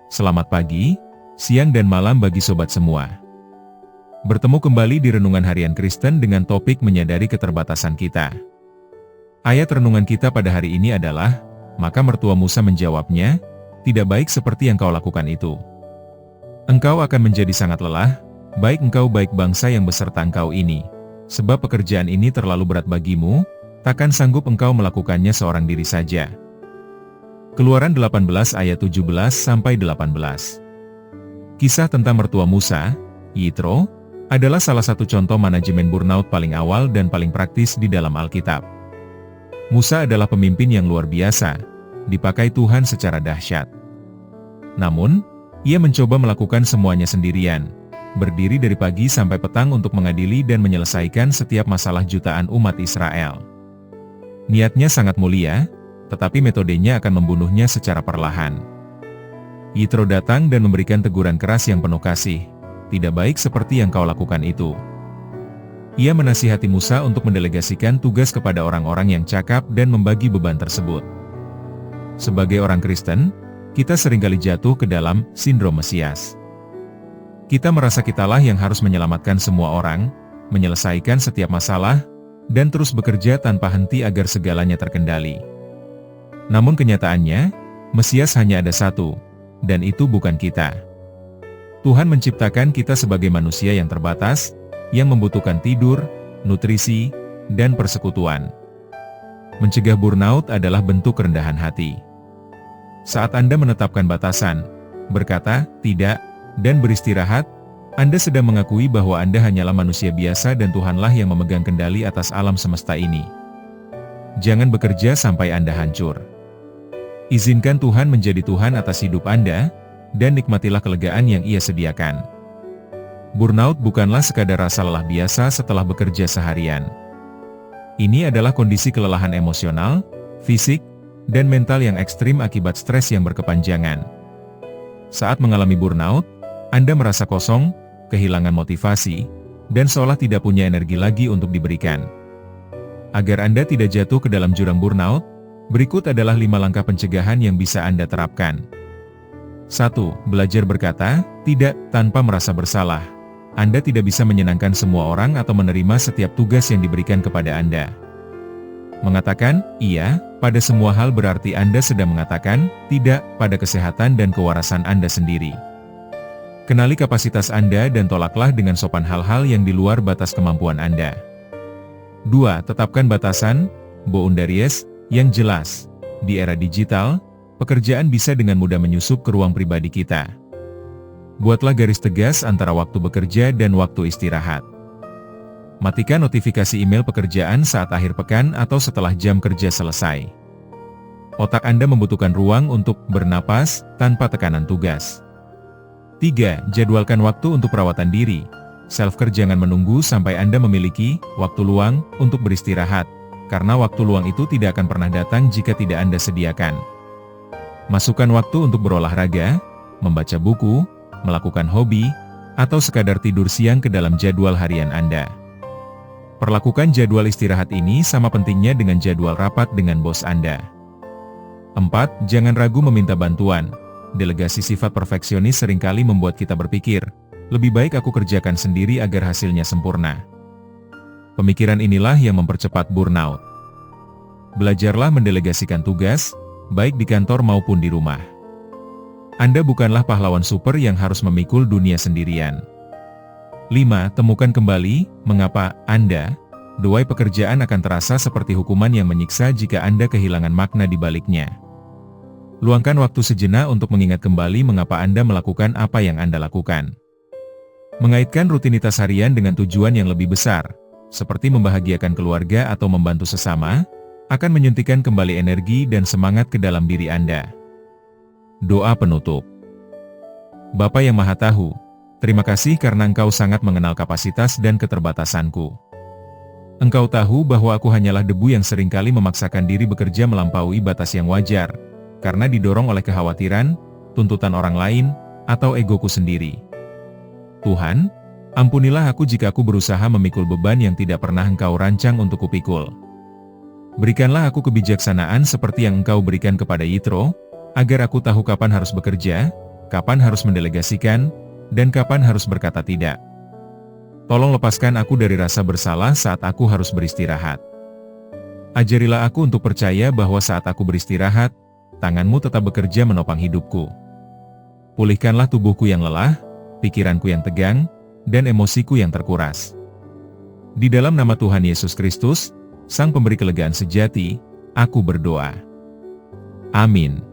Selamat pagi, siang dan malam bagi sobat semua. Bertemu kembali di Renungan Harian Kristen dengan topik menyadari keterbatasan kita. Ayat renungan kita pada hari ini adalah, maka mertua Musa menjawabnya, tidak baik seperti yang kau lakukan itu. Engkau akan menjadi sangat lelah, baik engkau baik bangsa yang beserta engkau ini. Sebab pekerjaan ini terlalu berat bagimu, takkan sanggup engkau melakukannya seorang diri saja. Keluaran 18 ayat 17-18. Kisah tentang mertua Musa, Yitro, adalah salah satu contoh manajemen burnout paling awal dan paling praktis di dalam Alkitab. Musa adalah pemimpin yang luar biasa, dipakai Tuhan secara dahsyat. Namun, ia mencoba melakukan semuanya sendirian, berdiri dari pagi sampai petang untuk mengadili dan menyelesaikan setiap masalah jutaan umat Israel. Niatnya sangat mulia, tetapi metodenya akan membunuhnya secara perlahan. Yitro datang dan memberikan teguran keras yang penuh kasih. Tidak baik seperti yang kau lakukan itu. Ia menasihati Musa untuk mendelegasikan tugas kepada orang-orang yang cakap dan membagi beban tersebut. Sebagai orang Kristen, kita seringkali jatuh ke dalam sindrom Mesias. Kita merasa kitalah yang harus menyelamatkan semua orang, menyelesaikan setiap masalah, dan terus bekerja tanpa henti agar segalanya terkendali. Namun kenyataannya, Mesias hanya ada satu, dan itu bukan kita. Tuhan menciptakan kita sebagai manusia yang terbatas, yang membutuhkan tidur, nutrisi, dan persekutuan. Mencegah burnout adalah bentuk kerendahan hati. Saat Anda menetapkan batasan, berkata, tidak, dan beristirahat, Anda sedang mengakui bahwa Anda hanyalah manusia biasa dan Tuhanlah yang memegang kendali atas alam semesta ini. Jangan bekerja sampai Anda hancur. Izinkan Tuhan menjadi Tuhan atas hidup Anda, dan nikmatilah kelegaan yang Ia sediakan. Burnout bukanlah sekadar rasa lelah biasa setelah bekerja seharian. Ini adalah kondisi kelelahan emosional, fisik, dan mental yang ekstrim akibat stres yang berkepanjangan. Saat mengalami burnout, Anda merasa kosong, kehilangan motivasi, dan seolah tidak punya energi lagi untuk diberikan. Agar Anda tidak jatuh ke dalam jurang burnout, berikut adalah 5 langkah pencegahan yang bisa Anda terapkan. 1. Belajar berkata, tidak, tanpa merasa bersalah. Anda tidak bisa menyenangkan semua orang atau menerima setiap tugas yang diberikan kepada Anda. Mengatakan, iya, pada semua hal berarti Anda sedang mengatakan, tidak, pada kesehatan dan kewarasan Anda sendiri. Kenali kapasitas Anda dan tolaklah dengan sopan hal-hal yang di luar batas kemampuan Anda. 2. Tetapkan batasan, boundaries, yang jelas. Di era digital, pekerjaan bisa dengan mudah menyusup ke ruang pribadi kita. Buatlah garis tegas antara waktu bekerja dan waktu istirahat. Matikan notifikasi email pekerjaan saat akhir pekan atau setelah jam kerja selesai. Otak Anda membutuhkan ruang untuk bernapas tanpa tekanan tugas. 3. Jadwalkan waktu untuk perawatan diri. Self-care jangan menunggu sampai Anda memiliki waktu luang untuk beristirahat. Karena waktu luang itu tidak akan pernah datang jika tidak Anda sediakan. Masukkan waktu untuk berolahraga, membaca buku, melakukan hobi, atau sekadar tidur siang ke dalam jadwal harian Anda. Perlakukan jadwal istirahat ini sama pentingnya dengan jadwal rapat dengan bos Anda. 4. Jangan ragu meminta bantuan. Delegasi sifat perfeksionis seringkali membuat kita berpikir, lebih baik aku kerjakan sendiri agar hasilnya sempurna. Pemikiran inilah yang mempercepat burnout. Belajarlah mendelegasikan tugas, baik di kantor maupun di rumah. Anda bukanlah pahlawan super yang harus memikul dunia sendirian. 5. Temukan kembali, mengapa Anda, doai pekerjaan akan terasa seperti hukuman yang menyiksa jika Anda kehilangan makna di baliknya. Luangkan waktu sejenak untuk mengingat kembali mengapa Anda melakukan apa yang Anda lakukan. Mengaitkan rutinitas harian dengan tujuan yang lebih besar, seperti membahagiakan keluarga atau membantu sesama, akan menyuntikkan kembali energi dan semangat ke dalam diri Anda. Doa penutup. Bapa yang Maha Tahu, terima kasih karena Engkau sangat mengenal kapasitas dan keterbatasanku. Engkau tahu bahwa aku hanyalah debu yang seringkali memaksakan diri bekerja melampaui batas yang wajar, karena didorong oleh kekhawatiran, tuntutan orang lain, atau egoku sendiri. Tuhan, ampunilah aku jika aku berusaha memikul beban yang tidak pernah Engkau rancang untuk kupikul. Berikanlah aku kebijaksanaan seperti yang Engkau berikan kepada Yitro, agar aku tahu kapan harus bekerja, kapan harus mendelegasikan, dan kapan harus berkata tidak. Tolong lepaskan aku dari rasa bersalah saat aku harus beristirahat. Ajarilah aku untuk percaya bahwa saat aku beristirahat, tangan-Mu tetap bekerja menopang hidupku. Pulihkanlah tubuhku yang lelah, pikiranku yang tegang, dan emosiku yang terkuras. Di dalam nama Tuhan Yesus Kristus, Sang Pemberi kelegaan sejati, aku berdoa. Amin.